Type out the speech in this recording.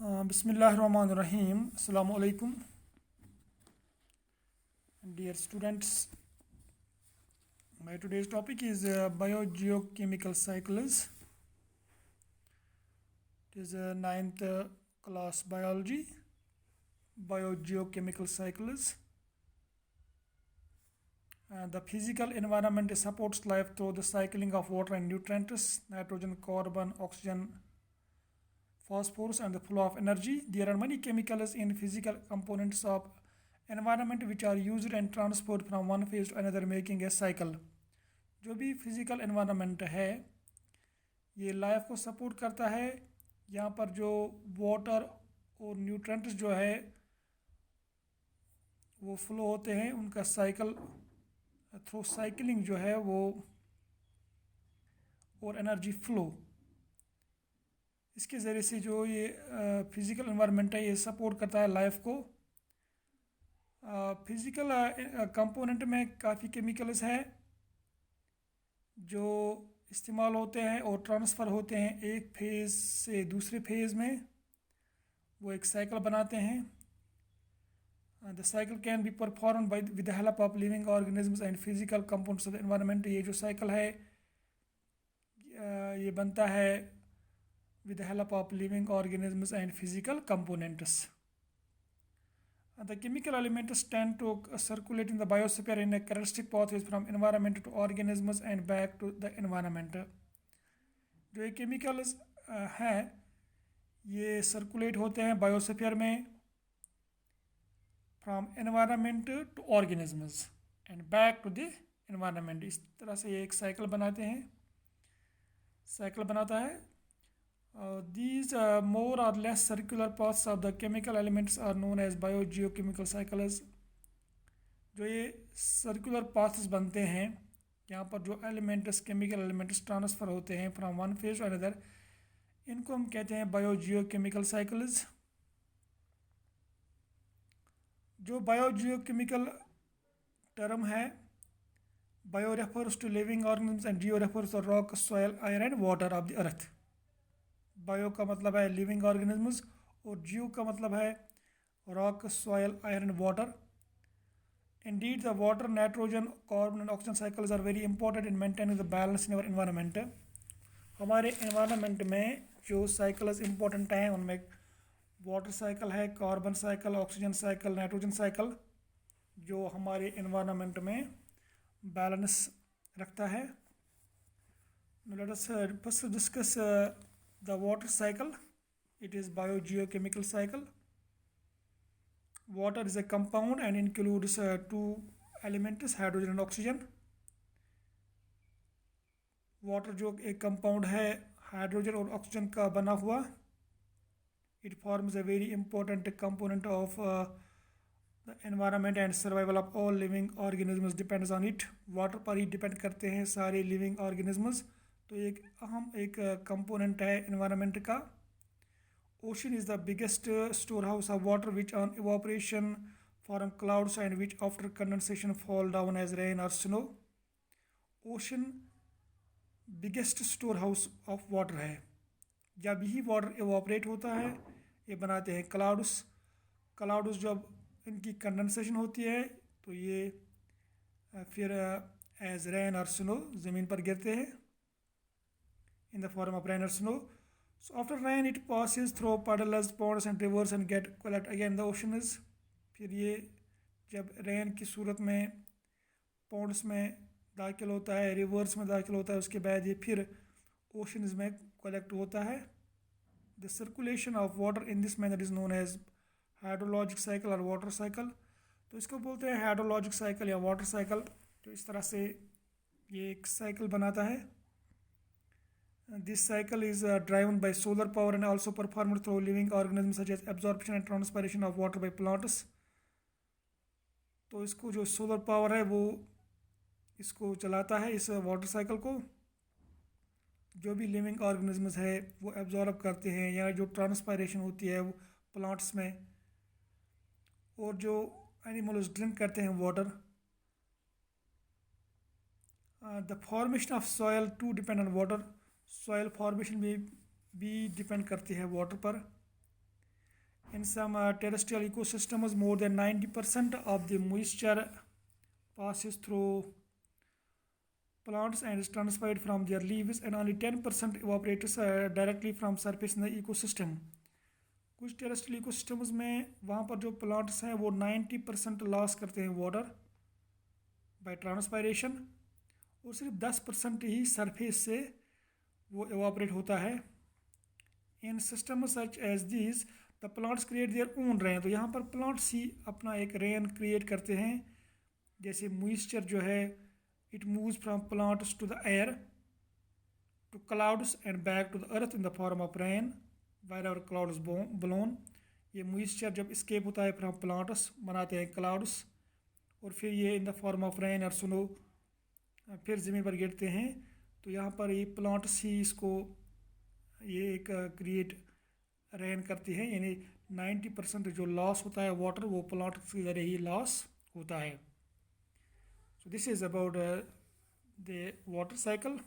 Bismillahirrahmanirrahim. Assalamu alaikum. Dear students, my today's topic is biogeochemical cycles. It is ninth class biology, biogeochemical cycles. The physical environment supports life through the cycling of water and nutrients, nitrogen, carbon, oxygen, phosphorus, and the flow of energy. There are many chemicals in physical components of environment which are used and transferred from one phase to another, making a cycle. जो भी physical environment है ये life को support करता है. यहाँ पर जो वाटर और न्यूट्रेंट्स जो है वो फ्लो होते हैं, उनका साइकिल थ्रू साइकिलिंग जो है वो और एनर्जी फ्लो, इसके ज़रिए से जो ये फिज़िकल एनवायरनमेंट है ये सपोर्ट करता है लाइफ को. फिज़िकल कंपोनेंट में काफ़ी केमिकल्स है जो इस्तेमाल होते हैं और ट्रांसफ़र होते हैं एक फेज़ से दूसरे फेज़ में, वो एक साइकिल बनाते हैं. The cycle can be perform by with the help of living organisms and physical components of the environment. ये जो साइकिल है ये बनता है with the help of living organisms and physical components. The chemical elements tend to circulate in the biosphere in a characteristic pathways from environment to organisms and back to the environment. जो ये chemicals हैं ये circulate होते हैं biosphere में from environment to organisms and back to the environment. इस तरह से ये एक साइकिल बनाते हैं, साइकिल बनाता है. These more or less circular paths of the chemical elements are known as biogeochemical cycles. जो ये सर्कुलर पाथ्स बनते हैं यहाँ पर जो एलिमेंट्स केमिकल एलिमेंट्स ट्रांसफ़र होते हैं from one phase to another, इनको हम कहते हैं बायोजियोकेमिकल साइकिल्स. जो बायोजियोकेमिकल टर्म है, bio refers to living organisms and geo refers to rock, soil, air and water of the earth. Bio का मतलब है लिविंग ऑर्गेनिजम्स और जियो का मतलब है rock, soil, iron, water. Indeed the water, nitrogen, carbon and oxygen cycles are very important in maintaining the balance in our environment. हमारे environment में जो साइकिल्स इंपॉर्टेंट हैं उनमें वाटर साइकिल है, carbon cycle, oxygen cycle, nitrogen cycle, जो हमारे environment में balance रखता है. Let us first discuss the water cycle. It is biogeochemical cycle. Water is a compound and includes two elements, hydrogen and oxygen. Water जो एक compound है hydrogen और oxygen का बना हुआ, it forms a very important component of the environment and survival of all living organisms depends on it. Water पर ही depend करते हैं सारे लिविंग ऑर्गेनिजम्स, तो एक अहम एक कंपोनेंट है एनवायरनमेंट का. Ocean is the biggest storehouse of water which on evaporation form clouds and which after condensation fall down as rain और snow. Ocean biggest storehouse of water है. जब यही वाटर इवापोरेट होता है ये बनाते हैं क्लाउड्स. क्लाउड्स जब इनकी कंडेंसेशन होती है तो ये फिर एज रेन और स्नो ज़मीन पर गिरते हैं in the form of rain or snow. So after rain it passes through puddles, ponds and rivers and get collect again the ocean is. फिर ये जब रेन की सूरत में पॉन्ड्स में दाखिल होता है, रिवर्स में दाखिल होता है, उसके बाद ये फिर ओशंस में कलेक्ट होता है. The circulation of water in this manner is known as hydrologic cycle और वाटर साइकिल. तो इसको बोलते हैं हाइड्रोलॉजिक साइकिल या वाटर साइकिल. तो इस तरह से ये एक साइकिल बनाता है. This cycle is driven by solar power and also performed through living organisms such as absorption and transpiration of water by plants. तो इसको जो सोलर पावर है वो इसको चलाता है इस वाटर साइकिल को. जो भी लिविंग ऑर्गेनिजम्स है वो एब्जॉर्ब करते हैं या जो ट्रांसपायरेशन होती है वो प्लांट्स में, और जो एनिमल्स ड्रिंक करते हैं water. The formation of soil too depend on water. Soil formation भी डिपेंड करती है वाटर पर. In some terrestrial ecosystems, more than 90% of the moisture passes through plants and is transferred from their leaves, and only 10% evaporates directly from surface in the ecosystem. कुछ terrestrial ecosystems में वहाँ पर जो plants हैं वो 90% loss करते हैं water bye transpiration, और सिर्फ 10% ही सरफेस से वो एवापरेट होता है. In system such as these the plants create their own rain. तो यहाँ पर प्लांट्स ही अपना एक रेन क्रिएट करते हैं. जैसे मॉइस्चर जो है it moves from plants to the air to clouds and back to the earth in the form of rain via our clouds blown. ये मॉइस्चर जब स्केप होता है फ्रॉम प्लांट्स बनाते हैं क्लाउड्स, और फिर ये इन द फॉर्म ऑफ रेन और स्नो फिर ज़मीन पर गिरते हैं. तो यहाँ पर ये प्लांट्स ही इसको ये एक क्रिएट रेन करती है, यानी 90% जो लॉस होता है वाटर वो प्लांट्स के ज़रिए ही लॉस होता है. So this is about the water cycle.